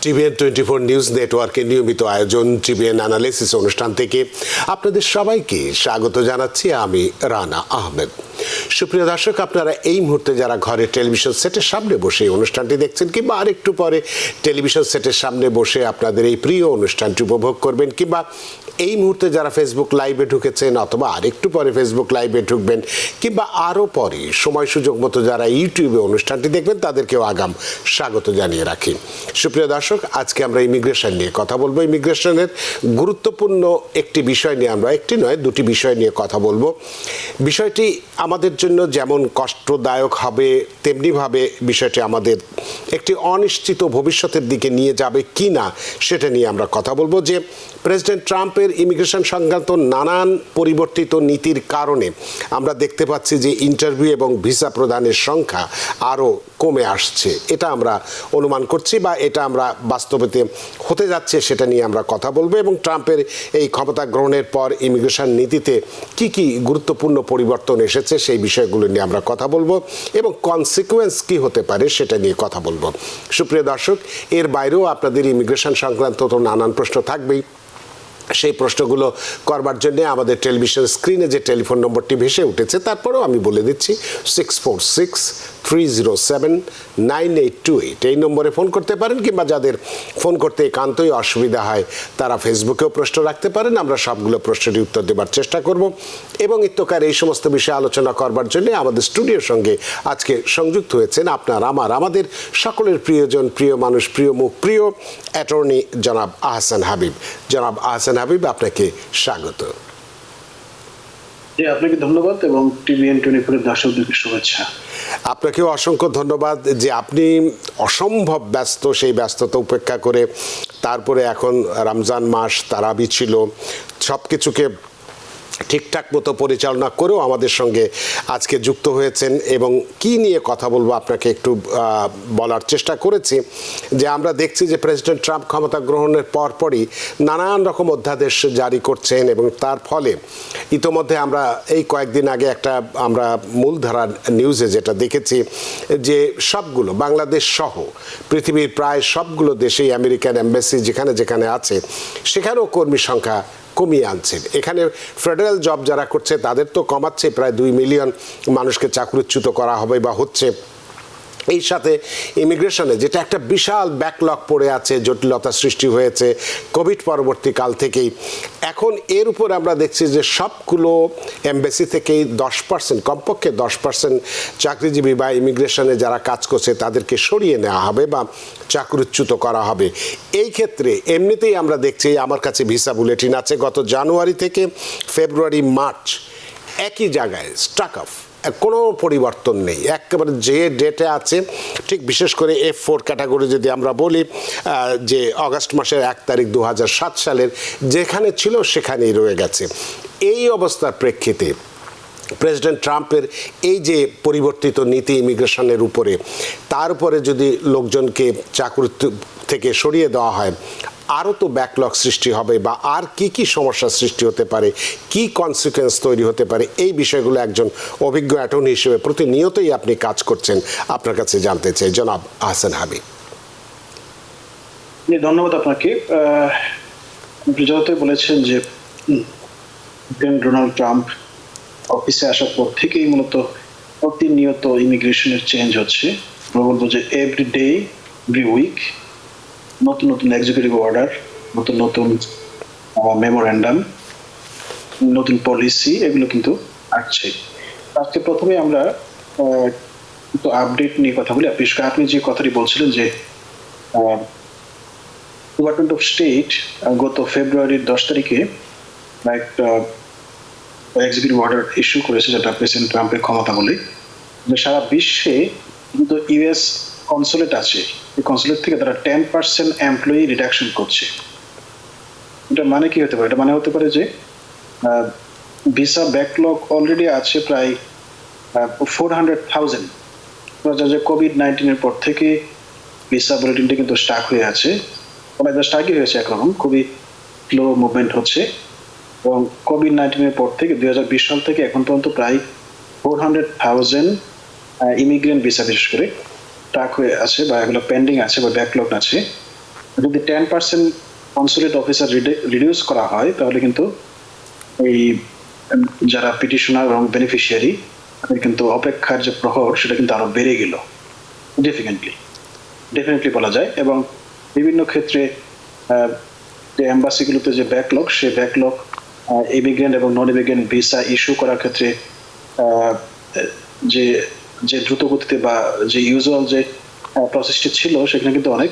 TVN 24 news নেটওয়ার্কের নিয়মিত আয়োজন টিভিএন অ্যানালিসিস অনুষ্ঠান থেকে আপনাদের সবাইকে স্বাগত জানাচ্ছি। আমি রানা আহমেদ। সুপ্রিয় দর্শক, আপনারা এই মুহূর্তে যারা ঘরে টেলিভিশন সেটের সামনে বসে অনুষ্ঠানটি দেখছেন কিংবা আরেকটু পরে টেলিভিশন সেটের সামনে বসে আপনাদের এই প্রিয় অনুষ্ঠানটি উপভোগ করবেন, কিংবা এই মুহূর্তে যারা ফেসবুক লাইভে ঢুকেছেন অথবা আরেকটু পরে ফেসবুক লাইভে ঢুকবেন, কিংবা আরও পরে সময় সুযোগ মতো যারা ইউটিউবে অনুষ্ঠানটি দেখবেন, তাদেরকেও আগাম স্বাগত জানিয়ে রাখি। সুপ্রিয় দর্শক, আজকে আমরা ইমিগ্রেশন নিয়ে কথা বলবো। ইমিগ্রেশনের গুরুত্বপূর্ণ একটি বিষয় নিয়ে আমরা একটি নয় দুটি বিষয় নিয়ে কথা বলবো। বিষয়টি আমাদের জন্য যেমন কষ্টদায়ক হবে, তেমনিভাবে বিষয়টি আমাদের একটি অনিশ্চিত ভবিষ্যতের দিকে নিয়ে যাবে কি না সেটা নিয়ে আমরা কথা বলবো। যে প্রেসিডেন্ট ট্রাম্পের ইমিগ্রেশন সংক্রান্ত নানান পরিবর্তিত নীতির কারণে আমরা দেখতে পাচ্ছি যে ইন্টারভিউ এবং ভিসা প্রদানের সংখ্যা আরও কমে আসছে। এটা আমরা অনুমান করছি বা এটা আমরা বাস্তবেতে হতে যাচ্ছে সেটা নিয়ে আমরা কথা বলবো। এবং ট্রাম্পের এই ক্ষমতা গ্রহণের পর ইমিগ্রেশন নীতিতে কি কি গুরুত্বপূর্ণ পরিবর্তন এসেছে সেই বিষয়গুলো নিয়ে আমরা কথা বলবো এবং কনসিকুয়েন্স কি হতে পারে সেটা নিয়ে কথা বলবো। সুপ্রিয় দর্শক, এর বাইরেও আপনাদের ইমিগ্রেশন সংক্রান্ত তো নানান প্রশ্ন থাকবেই। সেই প্রশ্নগুলো করবার জন্য আমাদের টেলিভিশন স্ক্রিনে যে টেলিফোন নম্বরটি ভেসে উঠেছে, তারপরেও আমি বলে দিচ্ছি 6463079828 এই নম্বরে ফোন করতে পারেন, কিংবা যাদের ফোন করতে একান্তই অসুবিধা হয় তারা ফেসবুকেও প্রশ্ন রাখতে পারেন। আমরা সবগুলো প্রশ্নেরই উত্তর দেবার চেষ্টা করব। এবং ইত্যকার এই সমস্ত বিষয়ে আলোচনা করবার জন্য আমাদের স্টুডিওর সঙ্গে আজকে সংযুক্ত হয়েছেন আমাদের সকলের প্রিয়জন, প্রিয় মানুষ, প্রিয় মুখ, প্রিয় অ্যাটর্নি জনাব আহসান হাবিব। জনাব আহসান হাবিব, আপনাকে স্বাগত। আপনাকে ধন্যবাদ এবং টিভিএন 24 এর দর্শকদেরকে শুভেচ্ছা। আপনাকেও অসংখ্য ধন্যবাদ যে আপনি অসম্ভব ব্যস্ত, সেই ব্যস্ততা উপেক্ষা করে তারপরে এখন রমজান মাস, তারাবি ছিল, সব কিছুকে ঠিকঠাক মতো পরিচালনা করেও আমাদের সঙ্গে আজকে যুক্ত হয়েছেন। এবং কি নিয়ে কথা বলবো আপনাকে একটু বলার চেষ্টা করেছি যে আমরা দেখছি যে প্রেসিডেন্ট ট্রাম্প ক্ষমতা গ্রহণের পরপরই নানান রকম অধ্যাদেশ জারি করছেন এবং তার ফলে ইতোমধ্যে আমরা এই কয়েকদিন আগে আমরা মূলধারার নিউজে যেটা দেখেছি যে সবগুলো বাংলাদেশ সহ পৃথিবীর প্রায় সবগুলো দেশেই আমেরিকান এম্বাসি যেখানে যেখানে আছে সেখানেও কর্মী সংখ্যা কমিয়ে আনছেন। এখানে ফেডারেল জব যারা করছে তাদের তো কমাচ্ছে, প্রায় 2 মিলিয়ন মানুষকে চাকরিচ্যুত করা হবে বা হচ্ছে। এই সাথে ইমিগ্রেশনে যেটা একটা বিশাল ব্যাকলগ পড়ে আছে, জটিলতা সৃষ্টি হয়েছে কোভিড পরবর্তী কাল থেকেই, এখন এর উপর আমরা দেখছি যে সবগুলো এমবেসি থেকেই 10%, কমপক্ষে 10% চাকরিজীবী বা ইমিগ্রেশনে যারা কাজ করছে তাদেরকে সরিয়ে নেওয়া হবে বা চাকরিচ্যুত করা হবে। এই ক্ষেত্রে এমনিতেই আমরা দেখছি, আমার কাছে ভিসা বুলেটিন আছে, গত জানুয়ারি থেকে ফেব্রুয়ারি মার্চ একই জায়গায় স্টাক অফ, কোনো পরিবর্তন নেই, একেবারে যে ডেটে আছে ঠিক। বিশেষ করে F4 ক্যাটাগরি যদি আমরা বলি, যে অগাস্ট মাসের 1 তারিখ 2007 সালের যেখানে ছিল সেখানেই রয়ে গেছে। এই অবস্থার প্রেক্ষিতে প্রেসিডেন্ট ট্রাম্পের এই যে পরিবর্তিত নীতি ইমিগ্রেশনের উপরে, তার উপরে যদি লোকজনকে চাকরি থেকে সরিয়ে দেওয়া হয়, আরও তো ব্যাকলগ সৃষ্টি হবে বা আর কি কি সমস্যার সৃষ্টি হতে পারে, কি কনসিকুয়েন্স তৈরি হতে পারে, এই বিষয়গুলো একজন অভিজ্ঞ অ্যাটর্নি হিসেবে প্রতিনিয়তই আপনি কাজ করছেন, আপনার কাছে জানতে চাই জনাব আহসান হাবিব। ধন্যবাদ আপনাকে। আপনি যতই বলেছেন যে ডোনাল্ড ট্রাম্প অফিসে আসার পর থেকেই মূলত প্রতিনিয়ত ইমিগ্রেশনের চেঞ্জ হচ্ছে। আমরা বলবো যে এভরি ডে, এভরি উইক নতুন নতুন এক্সিকিউটিভ অর্ডার, নতুন নতুন মেমোরেন্ডাম, নতুন পলিসি, এগুলো কিন্তু আসছে। আজকে প্রথমে আমরা একটু আপডেট নিয়ে কথা বলি। আপনি যে কথাটি বলছিলেন যে ডিপার্টমেন্ট অফ স্টেট গত ফেব্রুয়ারির 10 তারিখে একটা এক্সিকিউটিভ অর্ডার ইস্যু করেছে, যেটা প্রেসিডেন্ট ট্রাম্পের ক্ষমতা বলে, যে সারা বিশ্বে কিন্তু ইউএস কনসুলেট আছে, এই কনসুলেট থেকে তারা 10% এমপ্লয়ি রিডাকশন করছে। এটা মানে কি হতে পারে? এটা মানে হতে পারে যে ভিসা ব্যাকলগ অলরেডি আছে প্রায় 400,000। যে কোভিড-19 পর থেকে ভিসা বুলেটিনটা কিন্তু স্টাক হয়ে আছে, অনেকটা স্টাকই হয়েছে, একরকম খুবই স্লো মুভমেন্ট হচ্ছে। এবং কোভিড-19 পর থেকে 2020 সাল থেকে এখন পর্যন্ত প্রায় 400,000 ইমিগ্রেন্ট ভিসা বিশেষ করে স্টাক হয়ে আছে বা এগুলো পেন্ডিং আছে বা ব্যাকলগ আছে। যদি 10% কনসুলেট অফিসার রিডিউস করা হয় তাহলে কিন্তু এই যারা পিটিশনার এবং বেনিফিশিয়ারি তাদের কিন্তু অপেক্ষার যে প্রহর সেটা কিন্তু আরো বেড়ে গেল ডেফিনেটলি বলা যায়। এবং বিভিন্ন ক্ষেত্রে যে এম্বাসিগুলোতে যে ব্যাকলগ, সেই ব্যাকলগ ইমিগ্রেন্ট এবং নন ইমিগ্রেন্ট ভিসা ইস্যু করার ক্ষেত্রে যে যে দ্রুত গতিতে বা যে ইউজুয়াল যে প্রসেসটি ছিল সেখানে কিন্তু অনেক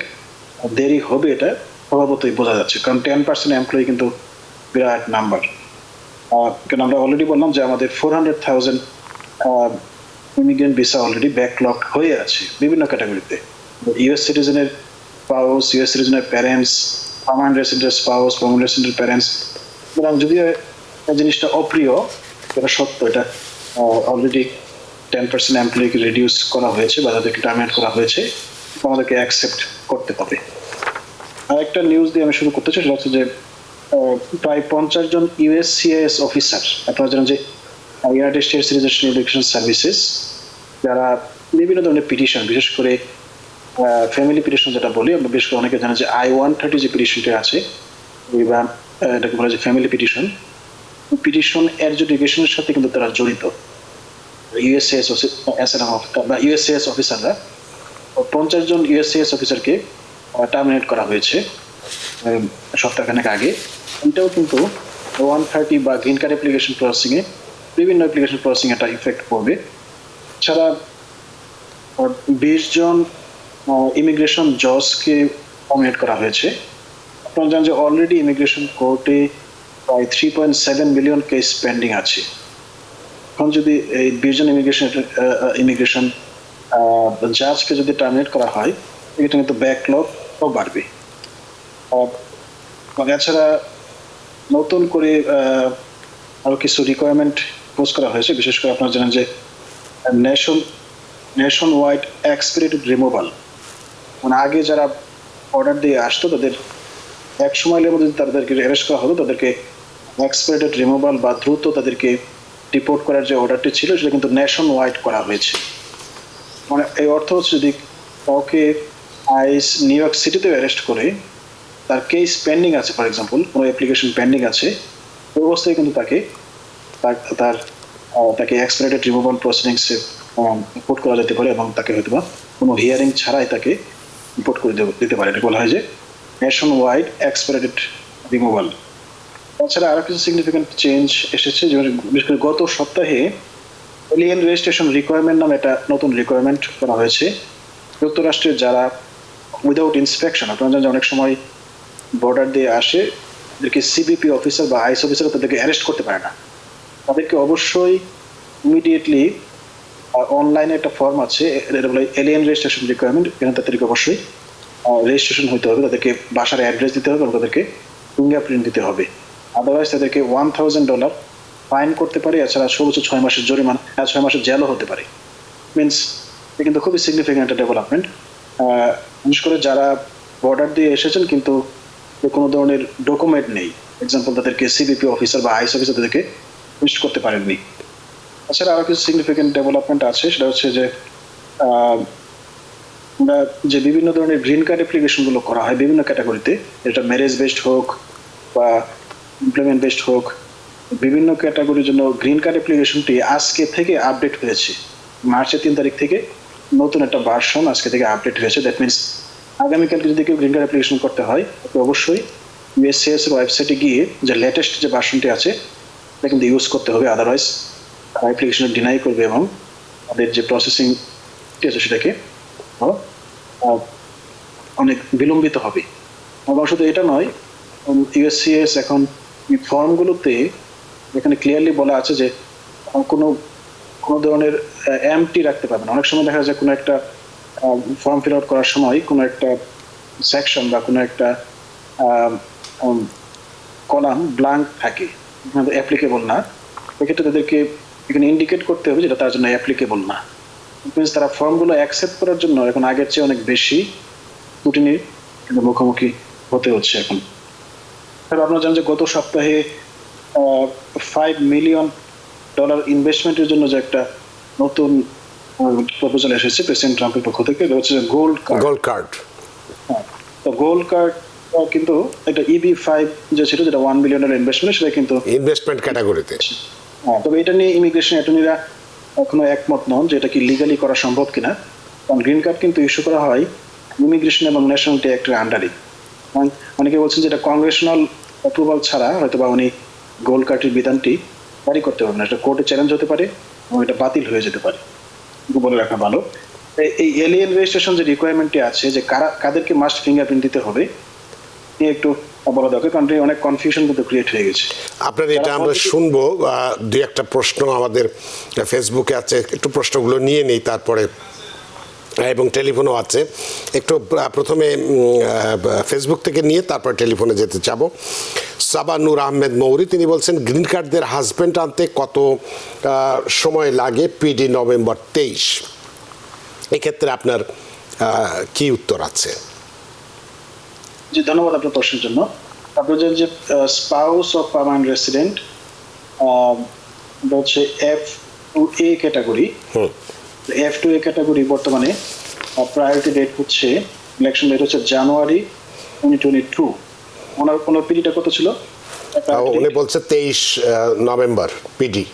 দেরি হবে, এটা স্বভাবতই বোঝা যাচ্ছে, কারণ 10% এমপ্লয়ি কিন্তু বিরাট নাম্বার। কারণ আমরা অলরেডি বললাম যে আমাদের 400,000 ইমিগ্রেন্ট ভিসা অলরেডি ব্যাকলগ হয়ে আছে বিভিন্ন ক্যাটাগরিতে। ইউএস সিটিজেনের স্পাউস, ইউএস সিটিজেনের parents, permanent resident spouse, permanent resident parents. সুতরাং যদিও এই জিনিসটা অপ্রিয়, এটা সত্য, এটা অলরেডি 10% এমপ্লয়িকে রিডিউস করা হয়েছে বা তাদেরকে টার্মিনেট করা হয়েছে, আমাদেরকে অ্যাকসেপ্ট করতে হবে। আরেকটা নিউজ দিয়ে আমি শুরু করতে চাই, সেটা হচ্ছে যে প্রায় 50 জন ইউএসসিআইএস অফিসার, আপনারা জানেন যে United states citizenship education services, যারা বিভিন্ন ধরনের পিটিশন, বিশেষ করে ফ্যামিলি পিটিশন যেটা বলি আমরা, বিশেষ করে অনেকে জানে যে I-130 যে পিটিশনটা আছে, বা এটাকে বলা যায় ফ্যামিলি পিটিশন, পিটিশন এডজুডিকেশনের সাথে কিন্তু তারা জড়িত। ইউএসসিআইএস বা ইউএসসিআইএস অফিসাররা 50 জন ইউএসসিআইএস অফিসারকে টার্মিনেট করা হয়েছে সপ্তাহখানেক আগে। এটাও কিন্তু 130 বা গ্রিন কার্ড অ্যাপ্লিকেশন প্রসেসিংয়ে, বিভিন্ন অ্যাপ্লিকেশন প্রসেসিং এটা ইফেক্ট পড়বে। এছাড়া 20 জন ইমিগ্রেশন জজকে টার্মিনেট করা হয়েছে। আপনারা জানেন যে অলরেডি ইমিগ্রেশন কোর্টে প্রায় 3.7 মিলিয়ন কেস পেন্ডিং আছে। এখন যদি এই 20 জন ইমিগ্রেশন জাজকে যদি টার্মিনেট করা হয়, এটা কিন্তু ব্যাকলগও বাড়বে। এছাড়া নতুন করে আরো কিছু রিকোয়ারমেন্ট পোজ করা হয়েছে, বিশেষ করে আপনারা জানেন যে নেশন ওয়াইড এক্সপিডিটেড রিমুভাল, মানে আগে যারা অর্ডার দিয়ে আসতো তাদের এক সময়ের মধ্যে তাদেরকে অ্যারেস্ট করা হতো, তাদেরকে এক্সপিডিটেড রিমুভাল বা দ্রুত তাদেরকে ডিপোর্ট করার যে অর্ডারটি ছিল সেটা কিন্তু নেশন ওয়াইড করা হয়েছে। মানে এই অর্থ হচ্ছে যদি কাউকে আইস নিউ ইয়র্ক সিটিতে অ্যারেস্ট করে তার কেস পেন্ডিং আছে, ফর এক্সাম্পল কোনো অ্যাপ্লিকেশন পেন্ডিং আছে, ওই অবস্থায় কিন্তু তাকে এক্সপিডিটেড রিমুভাল প্রসিডিংসে রিপোর্ট করা যেতে পারে এবং তাকে হয়তো বা কোনো হিয়ারিং ছাড়াই তাকে রিপোর্ট করে দিতে পারে। এটা বলা হয় যে নেশন ওয়াইড এক্সপিডিটেড রিমুভাল। তাছাড়া আরো কিছু সিগনিফিকেন্ট চেঞ্জ এসেছে, যেমন বিশেষ করে গত সপ্তাহে এলিয়েন রেজিস্ট্রেশন রিকোয়ারমেন্ট নামে একটা নতুন রিকোয়ারমেন্ট করা হয়েছে। যুক্তরাষ্ট্রের যারা উইদাউট ইন্সপেকশন, আপনারা জানেন যে অনেক সময় বর্ডার দিয়ে আসে, তাদেরকে সিবিপি অফিসার বা আইস অফিসার তাদেরকে অ্যারেস্ট করতে পারে না, তাদেরকে অবশ্যই ইমিডিয়েটলি অনলাইনে একটা ফর্ম আছে, এটা বলে এলিয়েন রেজিস্ট্রেশন রিকোয়ারমেন্ট। এখানে তাদেরকে অবশ্যই রেজিস্ট্রেশন হতে হবে, তাদেরকে বাসার অ্যাড্রেস দিতে হবে এবং তাদেরকে ফিঙ্গারপ্রিন্ট দিতে হবে, আদারওয়াইজ তাদেরকে $1,000 ফাইন করতে পারে। এছাড়া সর্বোচ্চ 6 মাসের জরিমানা, 6 মাসের জেলও হতে পারে। মিনস এটা কিন্তু খুবই সিগনিফিকেন্ট একটা ডেভেলপমেন্ট। বিশেষ করে যারা বর্ডার দিয়ে এসেছেন কিন্তু কোনো ধরনের ডকুমেন্ট নেই, এক্সাম্পল তাদেরকে সিবিপি অফিসার বা আইস অফিসার তাদেরকে লিস্ট করতে পারেননি। এছাড়া আরো কিছু সিগনিফিকেন্ট ডেভেলপমেন্ট আছে, সেটা হচ্ছে যে আমরা যে বিভিন্ন ধরনের গ্রিন কার্ড অ্যাপ্লিকেশনগুলো করা হয় বিভিন্ন ক্যাটাগরিতে, এটা ম্যারেজ বেসড হোক বা এমপ্লয়মেন্ট বেসড হোক, বিভিন্ন ক্যাটাগরির জন্য গ্রিন কার্ড অ্যাপ্লিকেশনটি আজকে থেকে আপডেট হয়েছে। মার্চের 3 তারিখ থেকে নতুন একটা ভার্সন আজকে থেকে আপডেট হয়েছে। দ্যাট মিনস আগামীকালকে যদি কেউ গ্রিন কার্ড অ্যাপ্লিকেশন করতে হয় তাকে অবশ্যই ইউএসসিআইএস এর ওয়েবসাইটে গিয়ে যে লেটেস্ট যে ভার্সনটি আছে এটা কিন্তু ইউজ করতে হবে, আদারওয়াইজ অ্যাপ্লিকেশন ডিনাই করবে এবং তাদের যে প্রসেসিং আছে সেটাকে অনেক বিলম্বিত হবে। এবং শুধু এটা নয়, ইউএসসিআইএস এখন ফর্মগুলোতে এখানে ক্লিয়ারলি বলা আছে যে কোনো ধরনের এমটি রাখতে পারবে না। অনেক সময় দেখা যায় কোনো একটা ফর্ম ফিল আউট করার সময় কোনো একটা সেকশন বা কোনো একটা কলাম ব্ল্যাঙ্ক থাকে, অ্যাপ্লিকেবল না, সেক্ষেত্রে তাদেরকে এখানে ইন্ডিকেট করতে হবে যেটা তার জন্য অ্যাপ্লিকেবল না। মিনস তারা ফর্মগুলো অ্যাকসেপ্ট করার জন্য এখন আগের চেয়ে অনেক বেশি স্ক্রুটিনির কিন্তু মুখোমুখি হতে হচ্ছে এখন। আপনারা জানেন যে গত সপ্তাহে $5 মিলিয়ন ইনভেস্টমেন্টের জন্য যে একটা নতুন প্রপোজাল এসেছে প্রেসিডেন্ট ট্রাম্পের পক্ষ থেকে, এটা হচ্ছে গোল্ড কার্ড। Gold card. তো গোল্ড কার্ড কিন্তু এটা EB-5 যে ছিল, যেটা $1 বিলিয়ন ইনভেস্টমেন্ট, সেটা কিন্তু ইনভেস্টমেন্ট ক্যাটাগরিতে। হ্যাঁ, তবে এটা নিয়ে ইমিগ্রেশন অ্যাটর্নিরা এখনো একমত নন যে এটা কি লিগালি করা সম্ভব কিনা। কারণ গ্রিন কার্ড কিন্তু ইস্যু করা হয় ইমিগ্রেশন এবং ন্যাশনালিটি অ্যাক্টের আন্ডারে। অনেকে বলছেন যে এটা কংগ্রেশনাল অ্যাপ্রুভাল ছাড়া হয়তো বা উনি গোল্ড কার্ডের বিধানটি জারি করতে পারবেন না, এটা কোর্টে চ্যালেঞ্জ হতে পারে এবং এটা বাতিল হয়ে যেতে পারে, বলে রাখা ভালো। এই এলিয়েন রেজিস্ট্রেশন যে রিকোয়ারমেন্টটি আছে, যে কাদেরকে মাস্ট ফিঙ্গারপ্রিন্ট দিতে হবে, একটু বলা দরকার, কারণ অনেক কনফিউশন কিন্তু ক্রিয়েট হয়ে গেছে। আপনার এটা আমরা শুনবো, দুই একটা প্রশ্ন আমাদের ফেসবুকে আছে, একটু প্রশ্নগুলো নিয়ে নেই তারপরে, এবং টেলিফোনও আছে। একটু প্রথমে ফেসবুক থেকে নিয়ে তারপর টেলিফোনে যেতে চাবো। সাবা নূর আহমেদ মৌরি, তিনি বলছেন গ্রিন কার্ডদের হাজব্যান্ড আনতে কত সময় লাগে পিডি নভেম্বর 23? এক্ষেত্রে আপনার কি উত্তর আছে? জি, ধন্যবাদ আপনার প্রশ্নের জন্য। আপনার যে স্পাউস অফ পার্মানেন্ট রেসিডেন্ট হচ্ছে F2A ক্যাটাগরি। F2A ক্যাটাগরি বর্তমানে প্রায়োরিটি ডেট হচ্ছে, ইলেকশন ডেট হচ্ছে জানুয়ারি 2022। ওনার পিডিটা কত ছিল? উনি বলছে 23 নভেম্বর পিডি।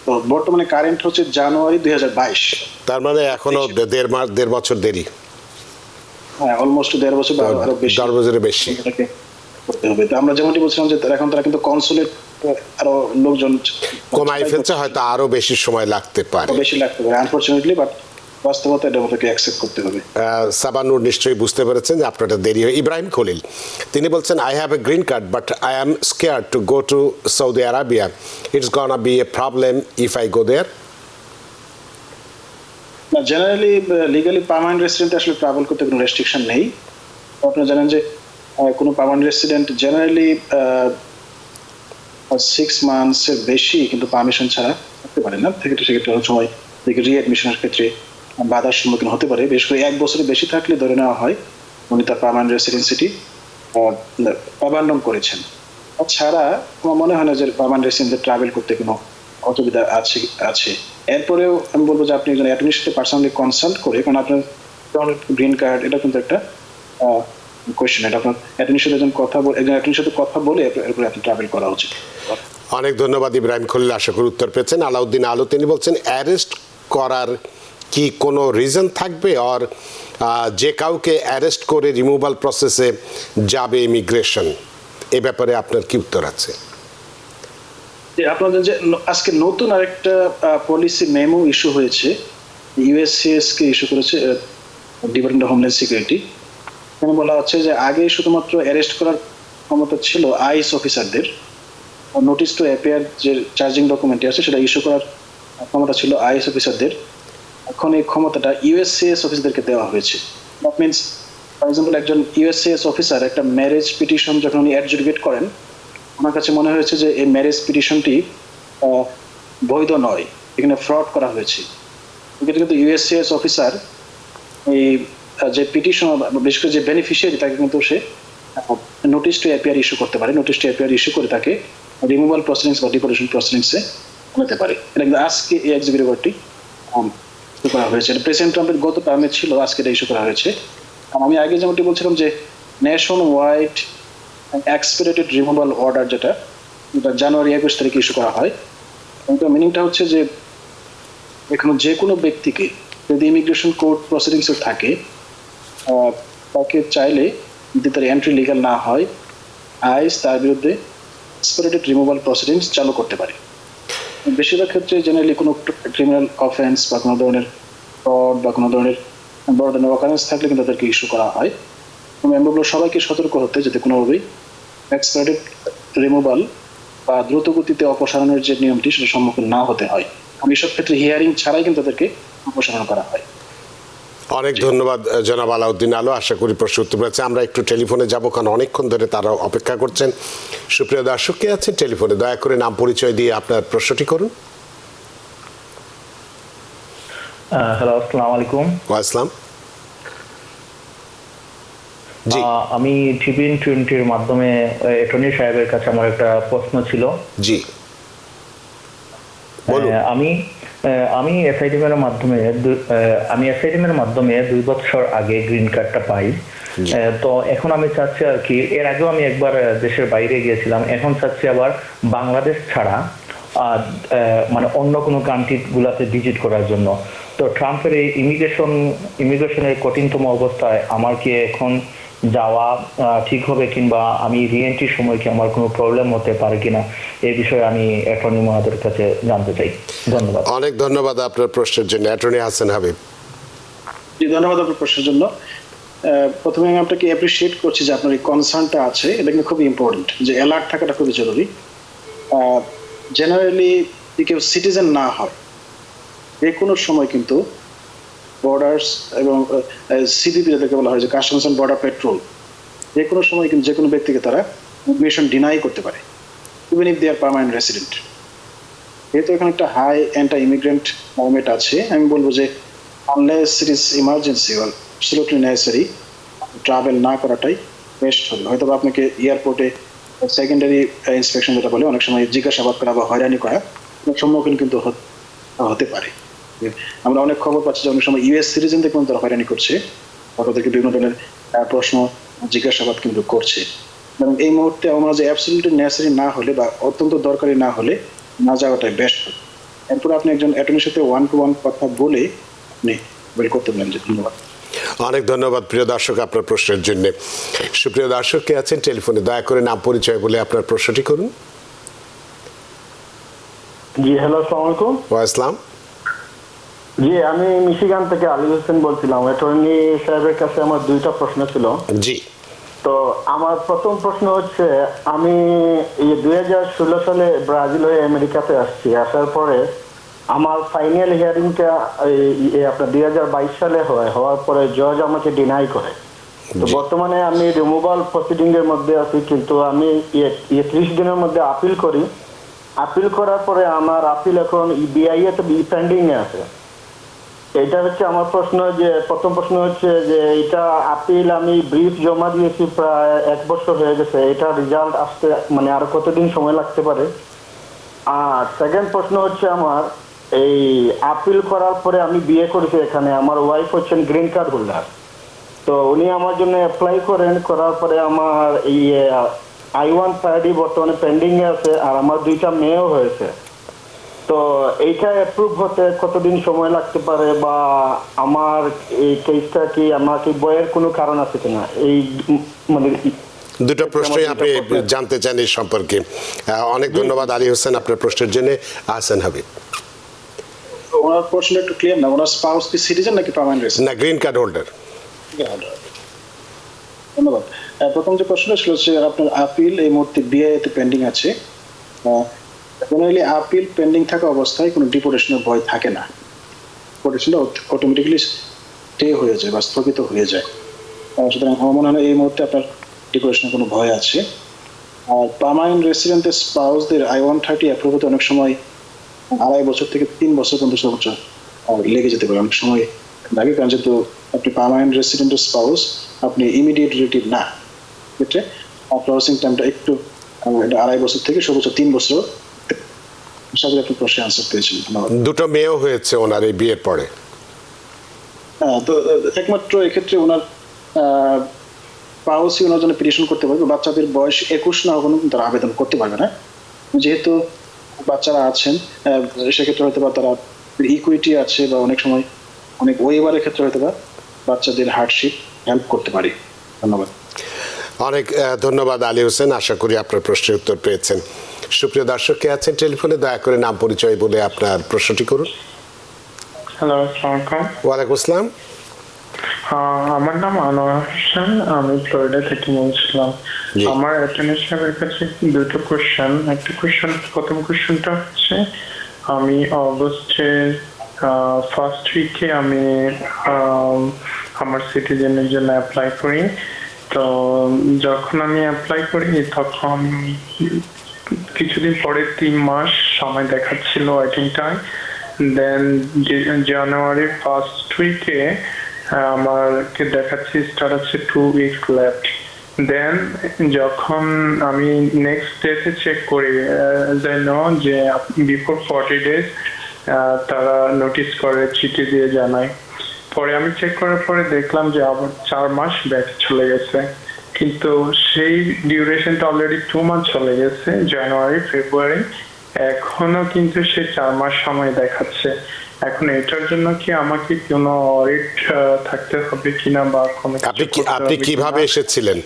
তো বর্তমানে কারেন্ট হচ্ছে জানুয়ারি 2022। তার মানে এখনো দেড় বছর দেরি। হ্যাঁ, অলমোস্ট 1.5 বছর বা আরো বেশি, 10 বছরের বেশি করতে হবে। তো আমরা যেমনটি বলছিলাম যে এখন তারা কিন্তু কনসুলেট আরো লোকজন কমাই ফেলছে, হয়তো আরো বেশি সময় লাগতে পারে, আনফরচুনেটলি, বাট বাস্তবতা এটা আমাদেরকে অ্যাকসেপ্ট করতে হবে। সাবানুর নিশ্চয়ই বুঝতে পেরেছেন যে আপনারটা দেরি হয়। ইব্রাহিম খলিল, তিনি বলছেন I have a green card but I am scared to go to Saudi Arabia, it's gonna be a problem if I go there? না, জেনারেলি লিগালি পার্মানেন্ট রেসিডেন্ট আসলে ট্রাভেল করতে কোনো রেস্ট্রিকশন নেই। আপনারা জানেন যে কোনো পার্মানেন্ট রেসিডেন্ট জেনারেলি 6 মান্থসের বেশি কিন্তু পারমিশন ছাড়া থাকতে পারে না। সেক্ষেত্রে অনেক সময় রিঅ্যাডমিশনের ক্ষেত্রে বাধার সম্মুখীন হতে পারে। বিশেষ করে 1 বছরের বেশি থাকলে ধরে নেওয়া হয় উনি তার পার্মানেন্ট রেসিডেন্সিটি অ্যাবান্ডন করেছেন। ছাড়া আমার মনে হয় না যে পার্মানেন্ট রেসিডেন্টদের ট্রাভেল করতে কোনো অসুবিধা আছে। এরপরেও আমি বলবো যে আপনি একজন অ্যাটর্নির সাথে পার্সোনালি কনসাল্ট করে, কারণ আপনার গ্রিন কার্ড এটা কিন্তু একটা কোয়েশ্চেন, এটা আপনার অ্যাটর্নির সাথে একজন অ্যাটর্নির সাথে কথা বলে এরপরে আপনি ট্রাভেল করা উচিত। অনেক ধন্যবাদ ইব্রাহিম খলিল, আশা করি উত্তর পেয়েছেন। আলাউদ্দিন আলু, তিনি বলছেন অ্যারেস্ট করার কি কোনো রিজন থাকবে, আর যে কাউকে অ্যারেস্ট করে রিমুভাল প্রসেসে যাবে ইমিগ্রেশন, এ ব্যাপারে আপনার কি উত্তর আছে? আপনাদের যে আজকে নতুন আরেকটা পলিসি মেমো ইস্যু হয়েছে, ইউএসসিএস কে ইস্যু করেছে ডিপার্টমেন্ট অফ হোমল্যান্ড সিকিউরিটি। এখানে বলা হচ্ছে যে আগে শুধুমাত্র অ্যারেস্ট করার ক্ষমতা ছিল আইস অফিসারদের, নোটিস টু অ্যাপিয়ার যে চার্জিং ডকুমেন্টটি আছে সেটা ইস্যু করার ক্ষমতা ছিল আইস অফিসারদের। এখন এই ক্ষমতাটা ইউএসসিএস অফিসারদেরকে দেওয়া হয়েছে। দ্যাট মিনস, ফর এক্সাম্পল, একজন ইউএসসিএস অফিসার একটা ম্যারেজ পিটিশন যখন উনি অ্যাডজুডিকেট করেন, আমার কাছে মনে হয়েছে যে এই ম্যারেজ পিটিশনটি বৈধ নয়, এখানে ফ্রড করা হয়েছে, কিন্তু ইউএসসিএস অফিসার এই যে পিটিশন, বিশেষ করে যে বেনিফিশিয়ারি, তাকে কিন্তু সে নোটিস টু অ্যাপিয়ার ইস্যু করতে পারে। নোটিস টু অ্যাপিয়ার ইস্যু করে তাকে রিমুভাল প্রসিডিংস বা ডিপোর্টেশন প্রসিডিংসে আনতে পারে। এটা কিন্তু আজকে এই এক্সিকিউটিভ অর্ডারটি করা হয়েছে। এটা প্রেসিডেন্ট ট্রাম্পের গত টার্মে ছিল, আজকে এটা ইস্যু করা হয়েছে। আমি আগে যেমনটি বলছিলাম যে ন্যাশন ওয়াইড এক্সপিডিটেড রিমুভাল অর্ডার, যেটা জানুয়ারি 21 তারিখে ইস্যু করা হয়, এটা মিনিংটা হচ্ছে যে এখানে যে কোনো ব্যক্তিকে যদি ইমিগ্রেশন কোর্ট প্রসিডিংসে থাকে, তাকে চাইলে যদি তার এন্ট্রি লিগাল না হয়, আইস তার বিরুদ্ধে এক্সপিডিটেড রিমুভাল প্রসিডিংস চালু করতে পারে। বেশিরভাগ ক্ষেত্রে জেনারেলি কোনো ক্রিমিনাল অফেন্স বা কোনো ধরনের ফ্রড বা কোনো ধরনের বড় ধরনের অকারেন্স থাকলে কিন্তু তাদেরকে ইস্যু করা হয়। আমি বলবো সবাইকে সতর্ক হতে, যাতে কোনোভাবেই এক্সপিডিটেড রিমুভাল বা দ্রুত গতিতে অপসারণের যে নিয়মটি সেটা সম্মুখীন না হতে হয়। এসব ক্ষেত্রে হিয়ারিং ছাড়াই কিন্তু তাদেরকে অপসারণ করা হয়। অনেক ধন্যবাদ জনাব আলাউদ্দিন আলু, আশা করি প্রশ্ন উত্তর পেয়েছে। আমরা একটু টেলিফোনে যাব, কারণ অনেকক্ষণ ধরে তারা অপেক্ষা করছেন। সুপ্রিয় দর্শক কে আছেন টেলিফোনে, দয়া করে নাম পরিচয় দিয়ে আপনার প্রশ্নটি করুন। হ্যালো, আসসালামু আলাইকুম। ওয়াসলাম। জি, আমি টিভিএন 20-র মাধ্যমে অ্যাটর্নি সাহেবের কাছে আমার একটা প্রশ্ন ছিল। জি বলুন। আমি আমি এসআইডিএম এর মাধ্যমে আমি এসআইডিএম এর মাধ্যমে 2 বছর আগে গ্রিন কার্ডটা পাই। তো এখন আমি চাচ্ছি আর কি, এর আগেও আমি একবার দেশের বাইরে গিয়েছিলাম, এখন চাচ্ছি আবার বাংলাদেশ ছাড়া মানে অন্য কোনো কান্ট্রি গুলাতে ভিজিট করার জন্য। তো ট্রাম্পের এই ইমিগ্রেশনের কঠিনতম অবস্থায় আমার কি এখন যাওয়া ঠিক হবে, কিংবা আমি রিএন্ট্রির সময় কি আমার কোনো প্রবলেম হতে পারে কিনা, এই বিষয়ে আমি অ্যাটর্নি মহোদয়ের কাছে জানতে চাই। ধন্যবাদ। অনেক ধন্যবাদ আপনার প্রশ্নের জন্য। অ্যাটর্নি হাসান হাবিব। জি, ধন্যবাদ আপনার প্রশ্নের জন্য। প্রথমে আমি আপনাকে অ্যাপ্রিসিয়েট করছি যে আপনার এই কনসার্নটা আছে, এটা কিন্তু খুবই ইম্পর্টেন্ট, যে অ্যালার্ট থাকাটা খুবই জরুরি। জেনারেলি কেউ সিটিজেন না হয় যে কোনো সময় কিন্তু বর্ডার্স এবং সিবিপি যাদেরকে বলা হয়, যে কাস্টমস অ্যান্ড বর্ডার পেট্রোল, যে কোনো সময় কিন্তু যে কোনো ব্যক্তিকে তারা ইমিগ্রেশন ডিনাই করতে পারে, even if they are permanent resident. যেহেতু এখানে একটা হাই অ্যান্টি ইমিগ্রেন্ট মুভমেন্ট আছে, আমি বলবো যে unless it is emergency or absolutely necessary, travel না করাটাই বেস্ট হবে। হয়তো আপনাকে এয়ারপোর্টে সেকেন্ডারি ইন্সপেকশন যেটা বলে, অনেক সময় জিজ্ঞাসাবাদ করা বা হয়রানি করা সম্মুখীন কিন্তু হতে পারে। আমরা অনেক খবর পাচ্ছি যে অনেক সময় ইউএস সিটিজেনদের কিন্তু তারা হয়রানি করছে, তাদেরকে বিভিন্ন ধরনের প্রশ্ন জিজ্ঞাসাবাদ কিন্তু করছে। এবং এই মুহূর্তে আমরা যে অ্যাবসলিউটলি নেসেসারি না হলে বা অত্যন্ত দরকারি না হলে না যাওয়াটাই বেস্ট হবে। এরপর আপনি একজন অ্যাটর্নির সাথে 1-to-1 কথা বলে আপনি বের করতে পারেন। ধন্যবাদ। অনেক ধন্যবাদ প্রিয় দর্শক আপনার প্রশ্নের জন্য। সুপ্রিয় দর্শক কে আছেন টেলিফোনে, দয়া করে নাম পরিচয় বলে আপনার প্রশ্নটি করুন। জি, হ্যালো, আসসালামু আলাইকুম। ওয়াইসলাম। জি, আমি মিশিগান থেকে আলী হোসেন বলছিলাম। অ্যাটর্নি সাহেবের কাছে আমার 2টা প্রশ্ন ছিল। জি। তো আমার প্রথম প্রশ্ন হচ্ছে, আমি 2016 সালে ব্রাজিল হয়ে আমেরিকাতে আসছি। আসার পরে আমার ফাইনাল হিয়ারিংটা আপনার 2022 সালে হওয়ার পরে জজ আমাকে ডিনাই করে। তো বর্তমানে আমি রিমুভাল প্রসিডিং এর মধ্যে আছি, কিন্তু আমি 30 দিনের মধ্যে আপিল করি। আপিল করার পরে আমার আপিল এখন বিআইএ তে পেন্ডিং এ আছে। এটা হচ্ছে আমার প্রশ্ন, যে প্রথম প্রশ্ন হচ্ছে যে এটা আপিল আমি ব্রিফ জমা দিয়েছি, প্রায় 1 বছর হয়ে গেছে, এটা রেজাল্ট আসতে মানে আরো কতদিন সময় লাগতে পারে? আর সেকেন্ড প্রশ্ন হচ্ছে, আমার এই আপিল করার পরে আমি বিয়ে করেছি এখানে, আমার ওয়াইফ হচ্ছেন গ্রিন কার্ড হোল্ডার। তো উনি আমার জন্য অ্যাপ্লাই করার পরে আমার এই I-130 বর্তমানে পেন্ডিং এ আছে, আর আমার 2টা মেয়েও হয়েছে। তো এইটা অ্যাপ্রুভ হতে কতদিন সময় লাগতে পারে, বা আমার এই কেসটা কি আমার কি বইয়ের কোনো কারণ আছে কিনা? এই মানে দুটো প্রশ্নই আপনি জানতে চান এই সম্পর্কে। অনেক ধন্যবাদ আলী হোসেন আপনার প্রশ্নের জন্য। হাসান হাবিব। ওনার প্রশ্ন একটু ক্লিয়ার না, ওনার স্পাউস কি সিটিজেন নাকি পার্মানেন্ট রেসিডেন্ট? না, গ্রিন কার্ড হোল্ডার। ধন্যবাদ। প্রথম যে প্রশ্নটা ছিল যে আপনার আপিল এই মুহূর্তে বিআইএতে পেন্ডিং আছে। জেনারেলি আপিল পেন্ডিং থাকা অবস্থায় কোনো ডিপোর্টেশনের ভয় থাকে না, ডিপোর্টেশনটা অটোমেটিক্যালি স্টে হয়ে যায় বা স্থগিত হয়ে যায়। সুতরাং আমার মনে হয় এই মুহূর্তে আপনার ডিপোর্টেশনের কোনো ভয় আছে। আর পার্মানেন্ট রেসিডেন্টের স্পাউসদের I-130 অ্যাপ্রুভ হতে অনেক সময় 2.5 বছর থেকে 3 বছর পর্যন্ত সর্বোচ্চ লেগে যেতে পারে, অনেক সময় লাগে। কারণ যেহেতু আপনি পার্মানেন্ট রেসিডেন্টের স্পাউস, আপনি ইমিডিয়েট রিলেটিভ না, ক্ষেত্রে প্রসেসিং টাইমটা একটু 2.5 বছর থেকে সর্বোচ্চ 3 বছর। আশা করি আপনি প্রশ্নের আনসার পেয়েছেন। ধন্যবাদ। দুটো মেয়েও হয়েছে ওনার এই বিয়ের পরে। হ্যাঁ, তো একমাত্র এক্ষেত্রে ওনার স্পাউসই ওনার জন্য পিটিশন করতে পারবে। বাচ্চাদের বয়স 21 না হলে তারা আবেদন করতে পারবে না। যেহেতু বাচ্চারা আছেন সেক্ষেত্রে হয়তো বা তারা ইকুইটি আছে, বা অনেক সময় অনেক ওয়েবারের ক্ষেত্রে হয়তো বা বাচ্চাদের হার্ডশিপ হেল্প করতে পারি। ধন্যবাদ। অনেক ধন্যবাদ আলী হোসেন, আশা করি আপনার প্রশ্নের উত্তর পেয়েছেন। সুপ্রিয় দর্শক কে আছেন টেলিফোনে, দয়া করে নাম পরিচয় বলে আপনার প্রশ্নটি করুন। হ্যালো, আসসালামু আলাইকুম। ওয়ালাইকুম আসসালাম। আমার নাম আনোয়ার হোসেন, আমি ফ্লোরিডা থেকে বলছিলাম। আমার অ্যাটর্নি সাহেবের কাছে 2টো কোশ্চেন। একটা কোশ্চেন, প্রথম কোশ্চেনটা হচ্ছে, আমি অগস্টের ফার্স্ট উইকে আমি আমার সিটিজেনের জন্য অ্যাপ্লাই করি। তো যখন আমি অ্যাপ্লাই করি তখন কিছুদিন পরে 3 মাস সময় দেখাচ্ছিল ওয়েটিং টাইম। দেন জানুয়ারির ফার্স্ট উইকে আমাকে দেখাচ্ছি স্টার্ট 2 উইকস লেফট। দেন যখন আমি নেক্সট ডেতে চেক করি, যে বিফোর 40 days তারা নোটিশ করে, চিঠি দিয়ে জানায়। পরে আমি চেক করার পরে দেখলাম যে আবার 4 মাস ব্যাক চলে গেছে, কিন্তু সেই ডিউরেশনটা অলরেডি 2 মান্থ চলে গেছে, জানুয়ারি ফেব্রুয়ারি, এখনো কিন্তু সে 4 মাস সময় দেখাচ্ছে। এখন এটার জন্য কি আমাকে কোনো অডিট থাকতে হবে কিনা বা কোনো আপনি কিভাবে এসেছিলেন?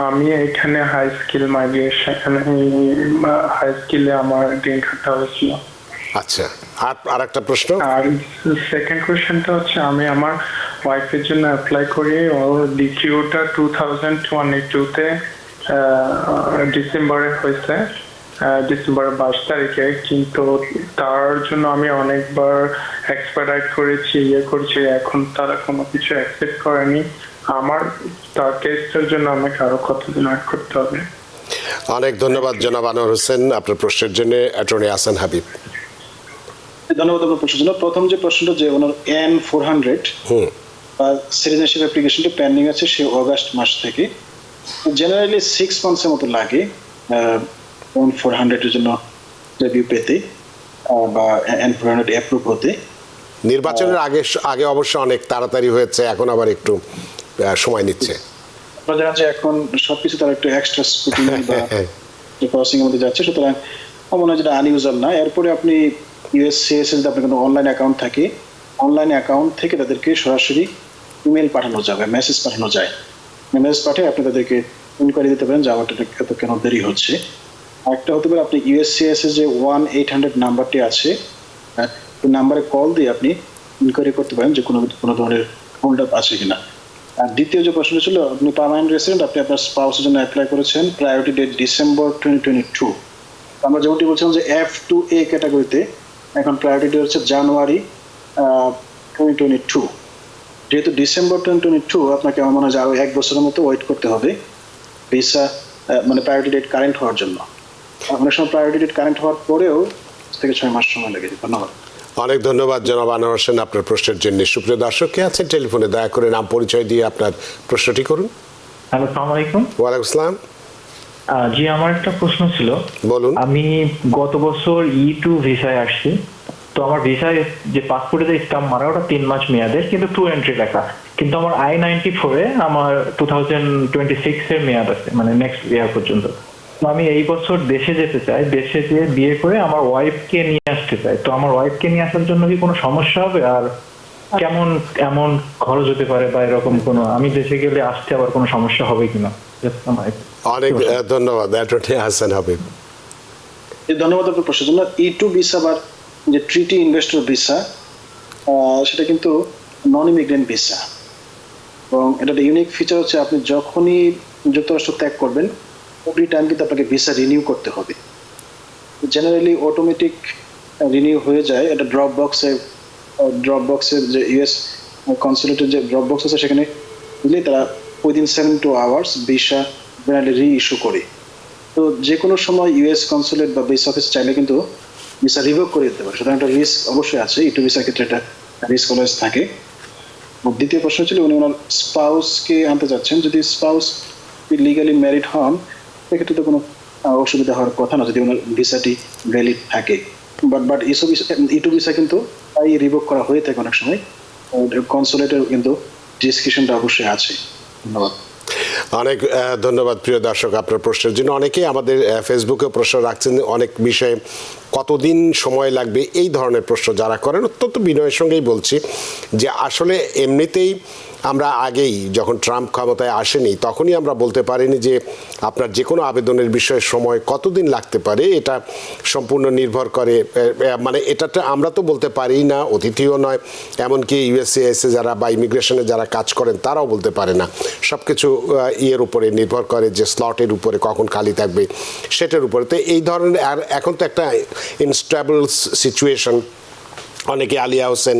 আমি এখানে হাই স্কিল মাইগ্রেশন, হাই স্কিলে আমার গ্রিন কার্ডটা হয়েছিল। আচ্ছা, আর একটা প্রশ্ন। আর সেকেন্ড কোশ্চেনটা হচ্ছে আমি আমার ওয়াইফের জন্য অ্যাপ্লাই করি, ওর ডিকিউটা 2022-তে ডিসেম্বরে হয়েছে, ডিসেম্বরের 22 তারিখে, কিন্তু তার জন্য আমি অনেকবার এক্সপার্টাইট করেছি, করছি, এখন তারা কোনো কিছু অ্যাকসেপ্ট করেনি। আমার তার কেসটার জন্য আমাকে আরো কতদিন ওয়েট করতে হবে? অনেক ধন্যবাদ জনাব আনোয়ার হোসেন আপনার প্রশ্নের জন্য। অ্যাটর্নি আহসান হাবিব। ধন্যবাদ আপনার প্রশ্নের জন্য। প্রথম যে প্রশ্নটা, যে ওনার N400 সিটিজেনশিপ অ্যাপ্লিকেশনটি পেন্ডিং আছে সে অগাস্ট মাস থেকে। জেনারেলি 6 মান্থসের মতো লাগে N400 এর জন্য রিভিউ পেতে বা N400 অ্যাপ্রুভ হতে। নির্বাচনের আগে অবশ্য অনেক তাড়াতাড়ি হয়েছে, এখন আবার একটু সময় নিচ্ছে। আপনারা জানেন যে এখন সবকিছু তার একটু এক্সট্রা স্ক্রুটিনি বা প্রসেসিং এর মধ্যে যাচ্ছে, সুতরাং আমার মনে হয় যেটা আনইউজুয়াল না। এরপরে আপনি ইউএসসিএস এর আপনার কোনো অনলাইন অ্যাকাউন্ট থাকে, অনলাইন অ্যাকাউন্ট থেকে তাদেরকে সরাসরি ইমেল পাঠানো যাবে, মেসেজ পাঠানো যায়। মেসেজ পাঠিয়ে আপনি তাদেরকে ইনকোয়ারি দিতে পারেন যে আমারটা এত কেন দেরি হচ্ছে। আরেকটা হতে পারে আপনি ইউএসসিএস এর যে 1800 নাম্বারটি আছে, ওই নাম্বারে কল দিয়ে আপনি ইনকোয়ারি করতে পারেন যে কোনো ধরনের হোল্ড আপ আছে কিনা। আর দ্বিতীয় যে প্রশ্নটা ছিল, আপনি পার্মানেন্ট রেসিডেন্ট, আপনি আপনার স্পাউসের জন্য অ্যাপ্লাই করেছেন, প্রায়োরিটি ডেট ডিসেম্বর 2022। আমরা যেমনটি বলছিলাম যে F2A ক্যাটাগরিতে এখন প্রায়োরিটি ডেট হচ্ছে জানুয়ারি 2022। যেহেতু ডিসেম্বর 2022, আপনাকে আমার মনে হয় যে আরো 1 বছরের মতো ওয়েট করতে হবে ভিসা, মানে প্রায়োরিটি ডেট কারেন্ট হওয়ার জন্য। অনেক সময় প্রায়োরিটি ডেট কারেন্ট হওয়ার পরেও 6 মাস সময় লাগে। ধন্যবাদ। অনেক ধন্যবাদ জনাব আনোয়ার হোসেন আপনার প্রশ্নের জন্য। সুপ্রিয় দর্শক কে আছেন টেলিফোনে, দয়া করে নাম পরিচয় দিয়ে আপনার প্রশ্নটি করুন। হ্যালো, আসসালামু আলাইকুম। ওয়ালাইকুম আসসালাম। জি, আমার একটা প্রশ্ন ছিল। বলুন। আমি গত বছর E2 ভিসায় আসছি, তো আমার ভিসায় যে পাসপোর্টে যে স্টাম্প মারা ওটা 3 মাস মেয়াদের, কিন্তু 2 এন্ট্রি লেখা, কিন্তু আমার I-94 আমার 2026 এর মেয়াদ আছে, মানে নেক্সট ইয়ার পর্যন্ত। তো আমি এই বছর দেশে যেতে চাই, দেশে গিয়ে বিয়ে করে আমার ওয়াইফকে নিয়ে আসতে চাই। তো আমার ওয়াইফকে নিয়ে আসার জন্য কি কোনো সমস্যা হবে? আর কেমন এমন খরচ হতে পারে বা এরকম কোনো, আমি দেশে গেলে আসতে আবার কোনো সমস্যা হবে কিনা? অনেক ধন্যবাদ অ্যাটর্নি আহসান হাবিব। ধন্যবাদ আপনার প্রশ্নের জন্য। E2 ভিসা বা যে ট্রিটি ইনভেস্টর ভিসা, সেটা কিন্তু নন ইমিগ্রেন্ট ভিসা, এবং এটা একটা ইউনিক ফিচার হচ্ছে আপনি যখনই যুক্তরাষ্ট্র ত্যাগ করবেন এভরি টাইম কিন্তু আপনাকে ভিসা রিনিউ করতে হবে। জেনারেলি অটোমেটিক রিনিউ হয়ে যায়। এটা ড্রপ বক্সের যে ইউএস কনসুলেটের যে ড্রপ বক্স আছে সেখানে দিলে তারা উইদিন 72 আওয়ার্স ভিসা জেনারেলি রি ইস্যু করে। তো যে কোনো সময় ইউএস কনসুলেট বা বেস অফিস চাইলে কিন্তু ভিসা রিভোক করে দিতে পারে, সুতরাং একটা রিস্ক অবশ্যই আছে। E2 ভিসার ক্ষেত্রে একটা রিস্ক অলওয়েজ থাকে। দ্বিতীয় প্রশ্ন ছিল উনি ওনার স্পাউসকে আনতে চাচ্ছেন। যদি স্পাউস লিগালি ম্যারিড হন সেক্ষেত্রে তো কোনো অসুবিধা হওয়ার কথা না, যদি ওনার ভিসাটি ভ্যালিড থাকে। বাট E2 ভিসা কিন্তু তাই রিভোক করা হয়ে থাকে অনেক সময়, কনসুলেটের কিন্তু ডিসক্রিপশনটা অবশ্যই আছে। ধন্যবাদ। অনেক ধন্যবাদ প্রিয় দর্শক আপনার প্রশ্নের জন্য। অনেকেই আমাদের ফেসবুকে প্রশ্ন রাখছেন অনেক বিষয়ে, কতদিন সময় লাগবে, এই ধরনের প্রশ্ন যারা করেন অত্যন্ত বিনয়ের সঙ্গেই বলছি যে আসলে এমনিতেই আমরা আগেই যখন ট্রাম্প ক্ষমতায় আসেনি তখনই আমরা বলতে পারিনি যে আপনার যে কোনো আবেদনের বিষয়ে সময় কতদিন লাগতে পারে। এটা সম্পূর্ণ নির্ভর করে, মানে এটাতে আমরা তো বলতে পারি না, অতিথিও নয়, এমনকি ইউএসসিআইএসে যারা বা ইমিগ্রেশনে যারা কাজ করেন তারাও বলতে পারে না। সব কিছু ইয়ের উপরে নির্ভর করে, যে স্লটের উপরে কখন খালি থাকবে সেটার উপরে। তো এই ধরনের, আর এখন তো একটা ইনস্টেবল সিচুয়েশন। অনেকে আলিয়া হোসেন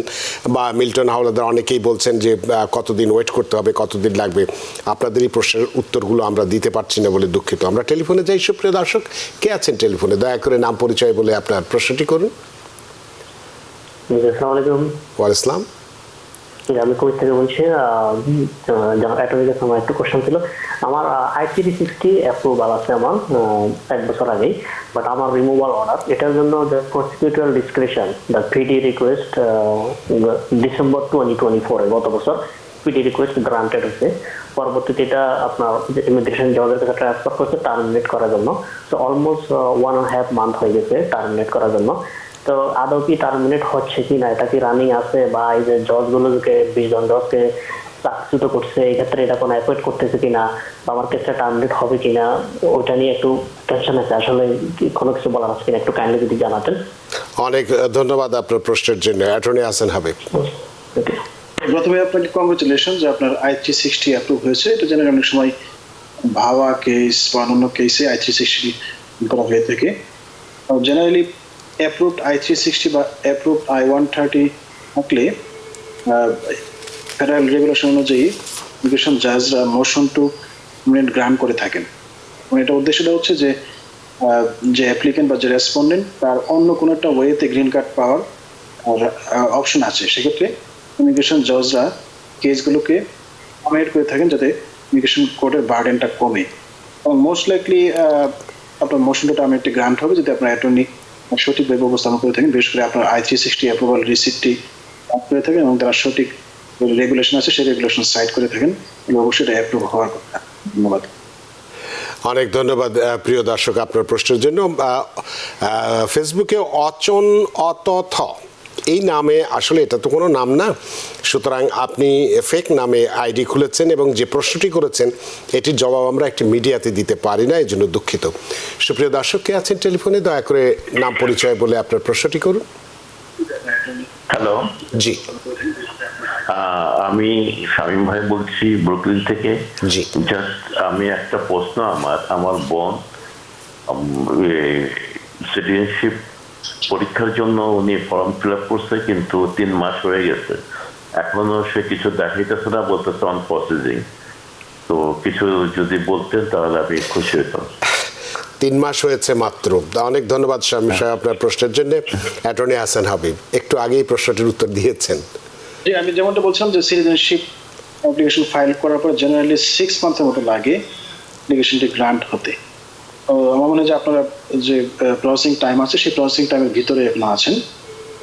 বা মিল্টন হাওলাদার অনেকেই বলছেন যে কতদিন ওয়েট করতে হবে, কতদিন লাগবে। আপনাদের এই প্রশ্নের উত্তরগুলো আমরা দিতে পারছি না বলে দুঃখিত। আমরা টেলিফোনে যাই। সুপ্রিয় দর্শক কে আছেন টেলিফোনে, দয়া করে নাম পরিচয় বলে আপনার প্রশ্নটি করুন। আসসালামু আলাইকুম। ওয়ালাইকুম আসসালাম। জি, আমি কুয়েত থেকে বলছি। অ্যাটর্নির কাছে আমার একটু কোশ্চেন ছিল। আমার I-360 অ্যাপ্রুভাল আছে আমার 1 বছর আগেই, বাট আমার রিমুভাল অর্ডার, এটার জন্য the prosecutor description the PD request December 2024 গত বছর পিডি রিকোয়েস্ট গ্রান্টেড হয়েছে। পরবর্তীতে এটা আপনার ইমিগ্রেশন জজের কাছে ট্রান্সফার করছে টার্মিনেট করার জন্য। তো অলমোস্ট 1.5 মান্থ হয়ে গেছে টার্মিনেট করার জন্য। তো আদৌ কি টার্মিনেট হচ্ছে কি না, এটা কি রানিং আছে, বা এই যে জজগুলোকে 20 জন জজকে চাকরিচ্যুত করছে, এই ক্ষেত্রে এটা কোনো অ্যাপয়েন্ট করতেছে কিনা, বা আমার কেসটা টার্মিনেট হবে কিনা, ওইটা নিয়ে একটু টেনশন আছে। আসলে কোনো কিছু বলার আছে কিনা একটু কাইন্ডলি যদি জানাতেন। অনেক ধন্যবাদ আপনার প্রশ্নের জন্য। অ্যাটর্নি হাসান হাবিব। ওকে। প্রথমে আপনাকে কংগ্রেচুলেশন যে আপনার I-360 অ্যাপ্রুভ হয়েছে। এটা জেনে অনেক সময় ভাওয়া কেস বা অন্য কেসে I-360 করা হয়ে থাকে। জেনারেলি অ্যাপ্রুভড I-360 বা অ্যাপ্রুভড I-130 থাকলে ফেডারেল রেগুলেশন অনুযায়ী ইমিগ্রেশন জাজরা মোশন টু গ্রান্ট করে থাকেন। এটা উদ্দেশ্যটা হচ্ছে যে যে অ্যাপ্লিকেন্ট বা যে রেসপন্ডেন্ট তার অন্য কোনো একটা ওয়েতে গ্রিন কার্ড পাওয়ার অপশন আছে, সেক্ষেত্রে ইমিগ্রেশন জজরা কেসগুলোকে অ্যাকোমোডেট করে থাকেন যাতে ইমিগ্রেশন কোর্টের বার্ডেনটা কমে। এবং মোস্ট লাইকলি আপনার মোশনটা টার্মিনেটে গ্রান্ট হবে যদি আপনার অ্যাটর্নি সঠিকভাবে উপস্থাপন করে থাকেন, বিশেষ করে আপনার I-360 অ্যাপ্রুভাল রিসিপ্টটি করে থাকেন এবং তারা সঠিক রেগুলেশন আছে সেই রেগুলেশন সাইড করে থাকেন, অবশ্যই এটা অ্যাপ্রুভ হওয়ার কথা। ধন্যবাদ। অনেক ধন্যবাদ প্রিয় দর্শক আপনার প্রশ্নের জন্য। ফেসবুকে অচন অতথ এই নামে, আসলে এটা তো কোনো নাম না, সুতরাং আপনি ফেক নামে আইডি খুলেছেন এবং যে প্রশ্নটি করেছেন এটির জবাব আমরা একটি মিডিয়াতে দিতে পারি না, এই জন্য দুঃখিত। সুপ্রিয় দর্শক, কে আছেন টেলিফোনে? দয়া করে নাম পরিচয় বলে আপনার প্রশ্নটি করুন। হ্যালো, জি আমি শামীম ভাই বলছি ব্রুকলিন থেকে। জি। জাস্ট আমি একটা প্রশ্ন, আমার বোন সিটিজেনশিপ পরীক্ষার জন্য উনি ফর্ম ফিল আপ করছে, কিন্তু 3 মাস হয়ে গেছে, এখনো সে কিছু দেখাইতেছে না, বলতেছে অন প্রসেসিং। তো কিছু যদি বলতেন তাহলে আমি খুশি হতাম। 3 মাস হয়েছে মাত্র। অনেক ধন্যবাদ শামীম সাহেব আপনার প্রশ্নের জন্য। অ্যাটর্নি হাসান হাবিব একটু আগেই প্রশ্নটির উত্তর দিয়েছেন। জি, আমি যেমনটা বলছিলাম যে সিটিজেনশিপ অ্যাপ্লিকেশন ফাইল করার পর জেনারেলি 6 মান্থের মতো লাগে অ্যাপ্লিকেশনটি গ্রান্ট হতে। আমার মনে হয় যে আপনারা যে প্রসেসিং টাইম আছে সেই প্রসেসিং টাইমের ভিতরে এখন আছেন,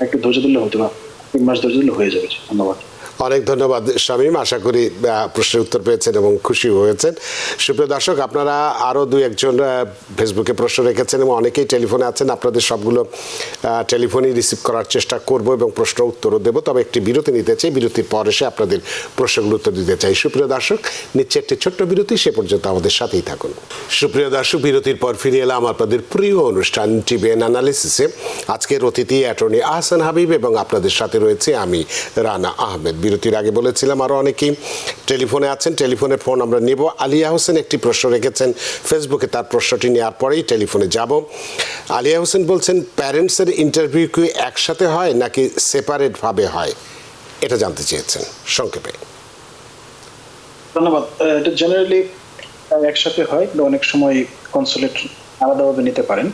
একটু ধৈর্য ধরলে হতে পারে, 3 মাস ধৈর্য ধরলে হয়ে যাবে। ধন্যবাদ। অনেক ধন্যবাদ শামীম, আশা করি প্রশ্নের উত্তর পেয়েছেন এবং খুশি হয়েছেন। সুপ্রিয় দর্শক, আপনারা আরও 2-1জন ফেসবুকে প্রশ্ন রেখেছেন এবং অনেকেই টেলিফোনে আছেন। আপনাদের সবগুলো টেলিফোনই রিসিভ করার চেষ্টা করব এবং প্রশ্ন উত্তরও দেবো, তবে একটি বিরতি নিতে চাই। বিরতির পর এসে আপনাদের প্রশ্নগুলো উত্তর দিতে চাই। সুপ্রিয় দর্শক, নিচ্ছে একটি ছোট্ট বিরতি, সে পর্যন্ত আমাদের সাথেই থাকুন। সুপ্রিয় দর্শক, বিরতির পর ফিরে এলাম আপনাদের প্রিয় অনুষ্ঠান টিভিএন অ্যানালিসিসে। আজকের অতিথি অ্যাটর্নি আহসান হাবিব এবং আপনাদের সাথে রয়েছে আমি রানা আহমেদ। বিরতির আগে বলেছিলাম আরও অনেকেই টেলিফোনে আছেন, টেলিফোনের ফোন আমরা নেব। আলিয়া হোসেন একটি প্রশ্ন রেখেছেন ফেসবুকে, তার প্রশ্নটি নেওয়ার পরেই টেলিফোনে যাব। আলিয়া হোসেন বলছেন, প্যারেন্টসের ইন্টারভিউ কি একসাথে হয় নাকি সেপারেটভাবে হয়, এটা জানতে চেয়েছেন সংক্ষেপে। ধন্যবাদ। এটা জেনারেলি একসাথে হয়, অনেক সময় কনসুলেট আলাদাভাবে নিতে পারেন।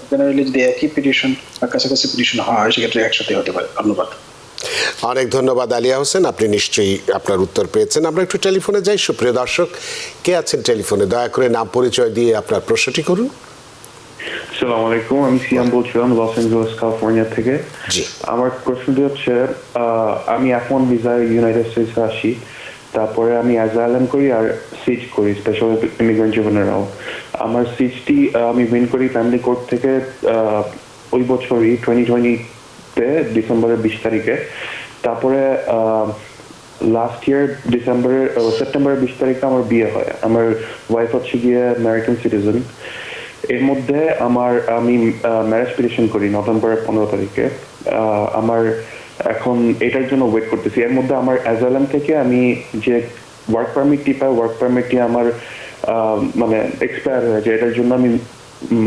জেনারেলি যদি একই পিটিশন বা কাছাকাছি পিটিশন হয় সেক্ষেত্রে একসাথে হতে পারে। ধন্যবাদ। অনেক ধন্যবাদ আলিয়া হোসেন, আপনি নিশ্চয়ই আপনার উত্তর পেয়েছেন। আমরা একটু টেলিফোনে যাই। সুপ্রিয় দর্শক, কে আছেন টেলিফোনে? দয়া করে নাম পরিচয় দিয়ে আপনার প্রশ্নটি করুন। আসসালামু আলাইকুম, আমি সিয়াম বলছিলাম লস অ্যাঞ্জেলেস ক্যালিফোর্নিয়া থেকে। জি। আমার প্রশ্নটি হচ্ছে, আমি F1 ভিসায় ইউনাইটেড স্টেটসে আসি, তারপরে আমি অ্যাজাইলাম করি আর সিজ করি, স্পেশাল ইমিগ্রেন্ট জুভেনাইল। আমার সিজটি আমি উইন করি ফ্যামিলি কোর্ট থেকে ওই বছরই 2020-তে ডিসেম্বরের 20 তারিখে। তারপরে লাস্ট ইয়ার সেপ্টেম্বরের 20 তারিখে আমার বিয়ে হয়। আমার ওয়াইফ হচ্ছে গিয়ে আমেরিকান সিটিজেন। এর মধ্যে আমি ম্যারেজ পিটিশন করি নভেম্বরের 15 তারিখে। আমার এখন এটার জন্য ওয়েট করতেছি। এর মধ্যে আমার অ্যাজাইলাম থেকে আমি যে ওয়ার্ক পারমিটটি পাই, ওয়ার্ক পারমিটটি আমার মানে এক্সপায়ার হয়েছে। এটার জন্য আমি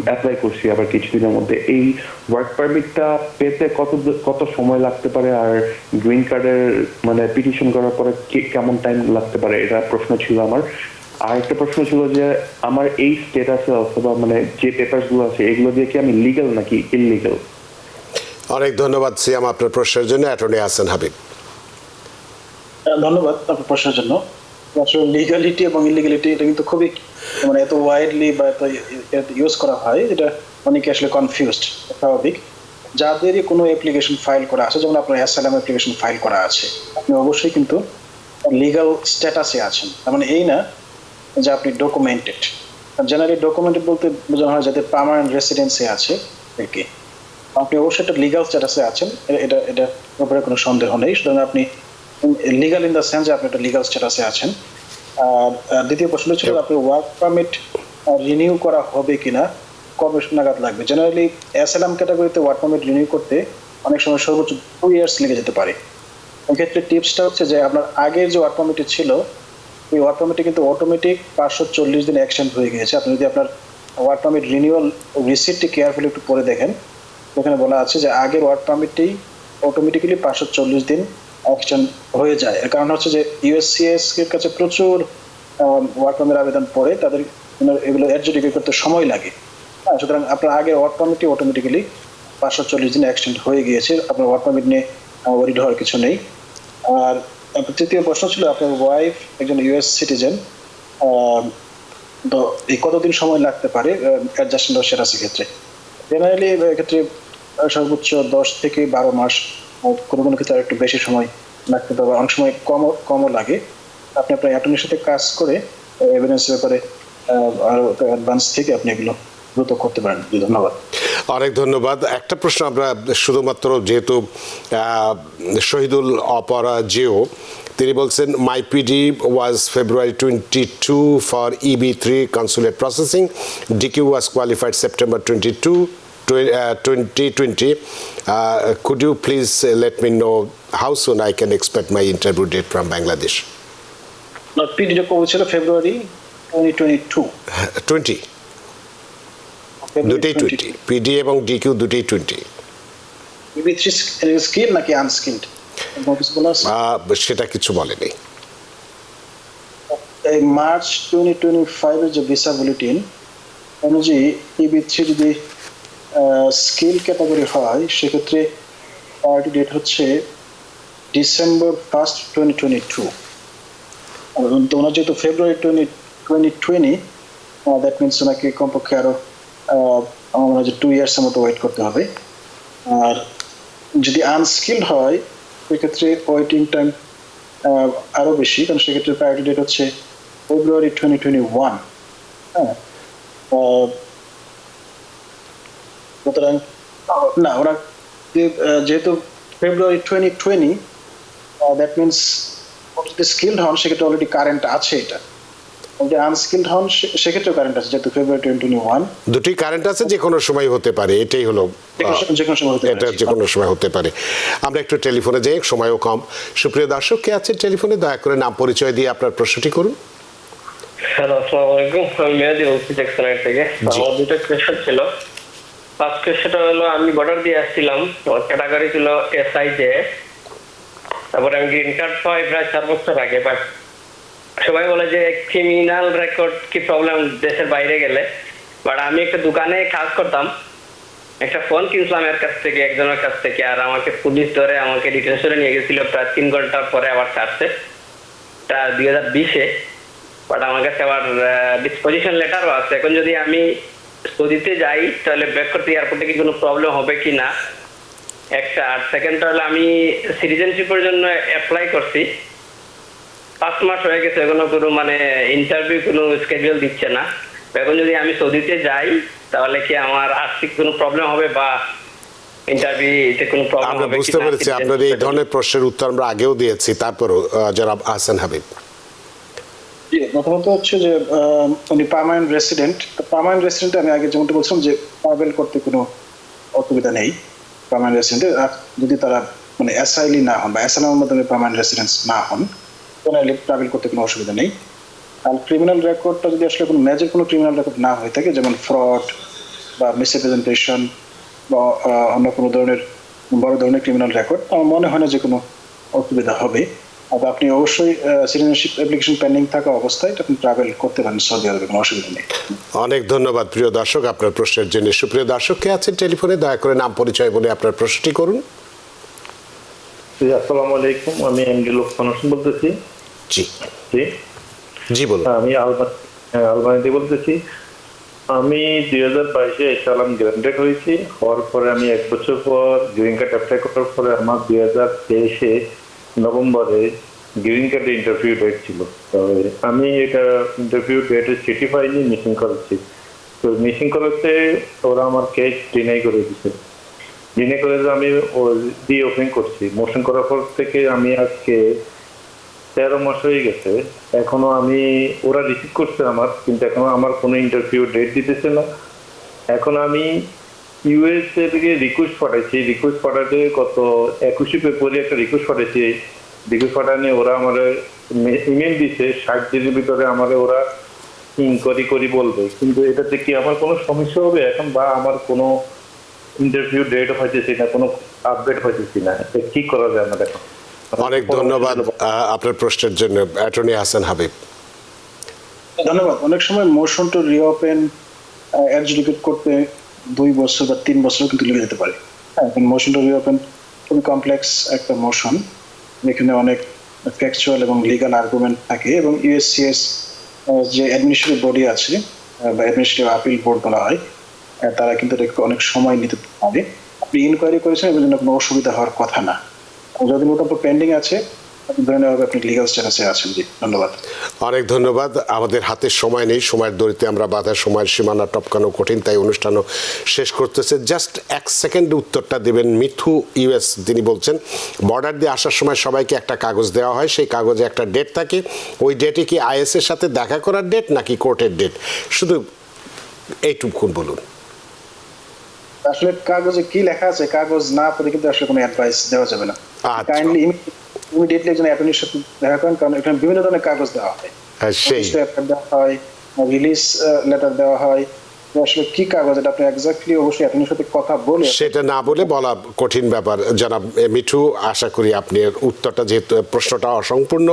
অ্যাপ্লাই করছি আবার কিছুদিনের মধ্যে। এই ওয়ার্ক পারমিটটা পেতে কত সময় লাগতে পারে, আর গ্রিন কার্ডের মানে পিটিশন করার পরে কেমন টাইম লাগতে পারে, এটা প্রশ্ন ছিল আমার। আর একটা প্রশ্ন ছিল যে আমার এই স্টেটাসে অথবা মানে যে পেপারসগুলো আছে এগুলো দিয়ে কি আমি লিগ্যাল নাকি ইললিগ্যাল? অনেক ধন্যবাদ সিয়াম আপনার প্রশ্নের জন্য। অ্যাটর্নি হাসান হাবিব। ধন্যবাদ আপনার প্রশ্নের জন্য। আসলে লিগালিটি এবং ইলিগালিটি এটা কিন্তু খুবই মানে এত ওয়াইডলি বা এত ইউজ করা হয়, এটা অনেকে আসলে কনফিউজড, স্বাভাবিক। যাদেরই কোনো অ্যাপ্লিকেশন ফাইল করা আছে, যেমন আপনার অ্যাসাইলাম অ্যাপ্লিকেশন ফাইল করা আছে, আপনি অবশ্যই কিন্তু লিগাল স্ট্যাটাসে আছেন। তার মানে এই না যে আপনি ডকুমেন্টেড। জেনারেলি ডকুমেন্টেড বলতে বোঝানো হয় যাদের পার্মানেন্ট রেসিডেন্সি আছে একে। আপনি অবশ্যই একটা লিগাল স্ট্যাটাসে আছেন, এটা ব্যাপারে কোনো সন্দেহ নেই। সুতরাং আপনি লিগাল ইন দ্য সেন্স যে আপনি একটা লিগাল স্ট্যাটাসে আছেন। আর দ্বিতীয় প্রশ্ন ছিল আপনি ওয়ার্ক পারমিট রিনিউ করা হবে কিনা, কবে নাগাদ লাগবে। জেনারেলি অ্যাসাইলাম ক্যাটাগরিতে ওয়ার্ক পারমিট রিনিউ করতে অনেক সময় সর্বোচ্চ 2 ইয়ার্স লেগে যেতে পারে। এক্ষেত্রে টিপসটা হচ্ছে যে আপনার আগের যে ওয়ার্ক পারমিটটি ছিল, ওই ওয়ার্ক পারমিটে কিন্তু অটোমেটিক 540 দিন এক্সটেন্ড হয়ে গিয়েছে। আপনি যদি আপনার ওয়ার্ক পারমিট রিনিউয়াল রিসিপ্টটি কেয়ারফুলি একটু পড়ে দেখেন, এখানে বলা আছে যে আগের ওয়ার্ক পারমিটটি অটোমেটিক্যালি 540 দিন এক্সটেন্ড হয়ে যায়। এর কারণ হচ্ছে যে ইউএসসিএস এর কাছে প্রচুর ওয়ার্ক পারমিটের আবেদন পড়ে, তাদের এগুলো অ্যাডজুডিকেট করতে সময় লাগে। হ্যাঁ, সুতরাং আপনার আগের ওয়ার্ক পারমিটটি অটোমেটিক্যালি 540 দিন এক্সটেন্ড হয়ে গিয়েছে। আপনার ওয়ার্ক পারমিট নিয়ে ওয়ারিড হওয়ার কিছু নেই। আর তৃতীয় প্রশ্ন ছিল আপনার ওয়াইফ একজন ইউএস সিটিজেন, তো এই কতদিন সময় লাগতে পারে অ্যাডজাস্টমেন্ট অফ স্ট্যাটাসের ক্ষেত্রে। জেনারেলি এক্ষেত্রে সর্বোচ্চ 10 থেকে 12 মাস, কোনো কোনো ক্ষেত্রে একটু বেশি সময় লাগতে পারে, অনেক সময় কমও লাগে। আপনি আপনার অ্যাটর্নির সাথে কাজ করে এভিডেন্সের ব্যাপারে আরো অ্যাডভান্স থেকে আপনি এগুলো দ্রুত করতে পারেন। ধন্যবাদ। অনেক ধন্যবাদ। একটা প্রশ্ন আমরা শুধুমাত্র, যেহেতু শহীদুল অপরাজেয় তিনি বলছেন my PD was February 22 for EB3 consulate processing, DQ was qualified September 22, 2020. Could you please let me know how soon I can expect my interview date from Bangladesh? পিডিটা কবে ছিল? ফেব্রুয়ারি 2022। 20 দুটেই 20, পিডি এবং ডিকিউ দুটেই 20। EB3 স্কিল নাকি unskilled সেটা কিছু বলেনি। এই March 2025 এর যে ভিসা বুলেটিন অনুযায়ী EB3 যদি স্কিল ক্যাটাগরি হয়, সেক্ষেত্রে প্রায়োরিটি ডেট হচ্ছে December 1st, 2022। তো ওনার যেহেতু February 2020, দ্যাট মিনস ওনাকে কমপক্ষে আরো আমার মনে হয় যে 2 ইয়ার্সের মতো ওয়েট করতে হবে। আর যদি আনস্কিলড হয় সেক্ষেত্রে ওয়েটিং টাইম আরো বেশি, কারণ সেক্ষেত্রে প্রায়োরিটি ডেট হচ্ছে February 2021। হ্যাঁ, সুতরাং না, ওরা যেহেতু February 2020, দ্যাট মিনস যদি স্কিলড হন সেক্ষেত্রে অলরেডি কারেন্ট আছে। এটা যদি আনস্কিলড হন সেক্ষেত্রে কারেন্ট আছে, যেহেতু February 2021 দুটি কারেন্ট আছে, যে কোনো সময় হতে পারে। এটাই হলো, যে কোনো সময় হতে পারে। এটা যে কোনো সময় হতে পারে। আমরা একটু টেলিফোনে যাই, সময়ও কম। সুপ্রিয় দর্শক, কে আছেন টেলিফোনে? দয়া করে নাম পরিচয় দিয়ে আপনার প্রশ্নটি করুন। হ্যালো, আসসালামু আলাইকুম। আমি মেহেদি বলছি টেক্সটাইল থেকে। আমার দুটো কোয়েশ্চেন ছিল। ফার্স্ট কোয়েশ্চেনটা হলো, আমি বর্ডার দিয়ে আসছিলাম, আমার ক্যাটাগরি ছিল SIJ। তারপরে আমি গ্রিন কার্ড পাই প্রায় 4 বছর আগে। বাট সবাই বলে যে ক্রিমিনাল রেকর্ড কি প্রবলেম দেশের বাইরে গেলে। বাট আমি একটা দোকানে কাজ করতাম, একটা ফোন কিনছিলাম এর কাছ থেকে, একজনের কাছ থেকে। আর আমাকে পুলিশ ধরে আমাকে ডিটেনশনে নিয়ে গেছিল, প্রায় 3 ঘন্টা পরে আবার ছাড়ছে। এটা 2020-এ। বাট আমার কাছে আবার ডিসপোজিশন লেটারও আছে। এখন যদি আমি সৌদিতে যাই তাহলে ব্যাক করতে এয়ারপোর্টে কি কোনো প্রবলেম হবে কি না, একটা। আর সেকেন্ডটা হলো, আমি সিটিজেনশিপের জন্য অ্যাপ্লাই করছি, 5 মাস হয়ে গেছে, এখনো কোনো মানে ইন্টারভিউ কোনো স্কেডিউল দিচ্ছে না। এখন যদি আমি সৌদিতে যাই তাহলে কি আমার আর্থিক কোনো প্রবলেম হবে বা ইন্টারভিউতে কোনো প্রবলেম হবে? আমরা বুঝতে পেরেছি আপনার এই ধরনের প্রশ্নের উত্তর আমরা আগেও দিয়েছি। তারপরও জনাব আহসান হাবিব। প্রথমত হচ্ছে যে উনি পার্মানেন্ট রেসিডেন্ট। পার্মানেন্ট রেসিডেন্ট আমি আগে যেমনটা বলছিলাম যে ট্রাভেল করতে কোনো অসুবিধা নেই পার্মানেন্ট রেসিডেন্টের। যদি তারা মানে অ্যাসাইলি না হন বা অ্যাসাইলামের মাধ্যমে পার্মানেন্ট রেসিডেন্স না হন, তাহলে ট্রাভেল করতে কোনো অসুবিধা নেই। আর ক্রিমিনাল রেকর্ডটা যদি আসলে কোনো মেজর কোনো ক্রিমিনাল রেকর্ড না হয়ে থাকে, যেমন ফ্রড বা মিসরিপ্রেজেন্টেশন বা অন্য কোনো ধরনের বড় ধরনের ক্রিমিনাল রেকর্ড, আমার মনে হয় না যে কোনো অসুবিধা হবে। আর আপনি অবশ্যই সিটিজেনশিপ অ্যাপ্লিকেশন পেন্ডিং থাকা অবস্থায় আপনি ট্রাভেল করতে পারেন সৌদি আরবে, কোনো অসুবিধা নেই। অনেক ধন্যবাদ প্রিয় দর্শক আপনার প্রশ্নের জন্য। সুপ্রিয় দর্শক, কে আছেন টেলিফোনে? দয়া করে নাম পরিচয় বলে আপনার প্রশ্নটি করুন। আসসালামু আলাইকুম, আমি এমডি লোকমান হোসেন বলতেছি। জি জি জি বলুন। আমি আলবানিতে বলতেছি। আমি 2022-এ এসালাম গ্রান্টেড হয়েছি। হওয়ার পরে আমি 1 বছর পর গ্রিন কার্ড অ্যাপ্লাই করার পরে আমার 2023-এ নভেম্বরে গ্রিন কার্ডে ইন্টারভিউ ডেট ছিল। তো আমি এটা ইন্টারভিউ ডেটে চিঠি পাইনি, মিসিং করেছি। তো মিসিং করাতে ওরা আমার কেস ডিনাই করে দিচ্ছে। ডিনাই করে আমি রিওপেন করছি। মোশন করার পর থেকে আমি আজকে 13 মাস হয়ে গেছে। এখনো আমি ওরা রিসিভ করছে আমার, কিন্তু এখনো আমার কোনো ইন্টারভিউ ডেট দিতেছে না। এখন আমি ইউএসএ থেকে রিকোয়েস্ট পাঠাইছি। রিকোয়েস্ট পাঠাতে গত 21 ফেব্রুয়ারি একটা রিকোয়েস্ট পাঠাইছি। রিকোয়েস্ট পাঠানে ওরা আমার ইমেল দিছে 60 দিনের ভিতরে আমার ওরা ইনকোয়ারি করি বলবে। কিন্তু এটাতে কি আমার কোনো সমস্যা হবে এখন, বা আমার কোনো ইন্টারভিউ ডেট হইতেছি না, কোনো আপডেট হইতেছি না, কি করা যায় আমার এখন? অনেক ধন্যবাদ আপনার প্রশ্নের জন্য। অ্যাটর্নি হাসান হাবিব। ধন্যবাদ। অনেক সময় মোশন টু রিওপেন অ্যাডজুডিকেট করতে 2 বছর বা 3 বছর কিন্তু লেগে যেতে পারে। হ্যাঁ, মোশন টু রিওপেন খুবই কমপ্লেক্স একটা মোশন, এখানে অনেক ফ্যাকচুয়াল এবং লিগাল আর্গুমেন্ট থাকে, এবং ইউএসসিএস যে অ্যাডমিনিস্ট্রেটিভ বডি আছে বা অ্যাডমিনিস্ট্রেটিভ আপিল বোর্ড বলা হয়, তারা কিন্তু অনেক সময় নিতে পারে। আপনি ইনকোয়ারি করেছেন, এর জন্য কোনো অসুবিধা হওয়ার কথা না। যদি মোটামুটি পেন্ডিং আছে, আপনি ধরে নেওয়া হবে আপনি লিগাল স্ট্যাটাসে আছেন। জি, ধন্যবাদ। অনেক ধন্যবাদ। আমাদের হাতে সময় নেই, সময়ের দড়িতে আমরা বাধা, সময়ের সীমানা টপকানো কঠিন, তাই অনুষ্ঠানও শেষ করতেছে। জাস্ট 1 সেকেন্ড উত্তরটা দেবেন। মিথু ইউএস তিনি বলছেন, বর্ডার দিয়ে আসার সময় সবাইকে একটা কাগজ দেওয়া হয়, সেই কাগজে একটা ডেট থাকে। ওই ডেটে কি আইএসের সাথে দেখা করার ডেট নাকি কোর্টের ডেট? শুধু এইটুকুন বলুন। আসলে কাগজে কি লেখা আছে, কাগজ না পড়ে কিন্তু আসলে কোনো অ্যাডভাইস দেওয়া যাবে না। কাইন্ডলি ইমিডিয়েটলি একজন অ্যাটর্নির সাথে দেখা করেন, কারণ এখানে বিভিন্ন ধরনের কাগজ দেওয়া হয়। সেই দেওয়া হয়, রিলিজ লেটার দেওয়া হয়। আসলে কি কাগজ এটা আপনি এক্স্যাক্টলি অবশ্যই অ্যাটর্নির সাথে কথা বলে, সেটা না বলে বলা কঠিন ব্যাপার। জনাব মিঠু, আশা করি আপনি উত্তরটা, যেহেতু প্রশ্নটা অসম্পূর্ণ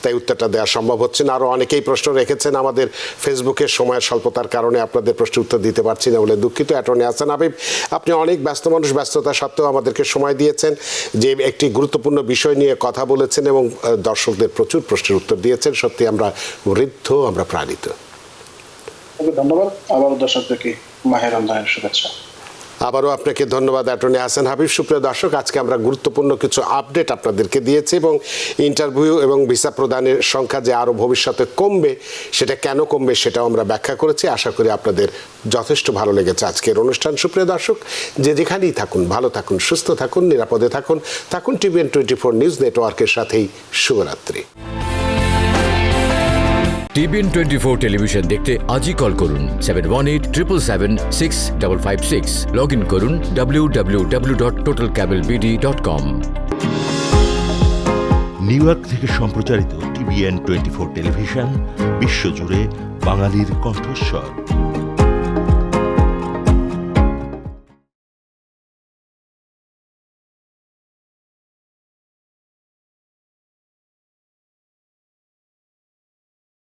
তাই উত্তরটা দেওয়া সম্ভব হচ্ছে না। আরও অনেকেই প্রশ্ন রেখেছেন, আমাদের ফেসবুকে সময়ের স্বল্পতার কারণে আপনাদের প্রশ্নের উত্তর দিতে পারছি না বলে দুঃখিত। অ্যাটর্নি হাসান হাবিব, আপনি অনেক ব্যস্ত মানুষ, ব্যস্ততা সত্ত্বেও আমাদেরকে সময় দিয়েছেন, যে একটি গুরুত্বপূর্ণ বিষয় নিয়ে কথা বলেছেন এবং দর্শকদের প্রচুর প্রশ্নের উত্তর দিয়েছেন। সত্যি আমরা ঋদ্ধ, আমরা প্রাণিত। ধন্যবাদ। আবারও দর্শকদেরকে মাহে রমজানের শুভেচ্ছা। আবারও আপনাকে ধন্যবাদ অ্যাটর্নি হাসান হাবিব। সুপ্রিয় দর্শক, আজকে আমরা গুরুত্বপূর্ণ কিছু আপডেট আপনাদেরকে দিয়েছি, এবং ইন্টারভিউ এবং ভিসা প্রদানের সংখ্যা যে আরও ভবিষ্যতে কমবে, সেটা কেন কমবে সেটাও আমরা ব্যাখ্যা করেছি। আশা করি আপনাদের যথেষ্ট ভালো লেগেছে আজকের অনুষ্ঠান। সুপ্রিয় দর্শক, যে যেখানেই থাকুন, ভালো থাকুন, সুস্থ থাকুন, নিরাপদে থাকুন। TVN 24 নিউজ নেটওয়ার্কের সাথেই শুভরাত্রি। TVN 24 টেলিভিশন দেখতে আজই কল করুন 7187776556। লগ ইন করুন www.totalcablebd.com। নিউ ইয়র্ক থেকে সম্প্রচারিত TVN 24 টেলিভিশন বিশ্বজুড়ে বাঙালির কণ্ঠস্বর।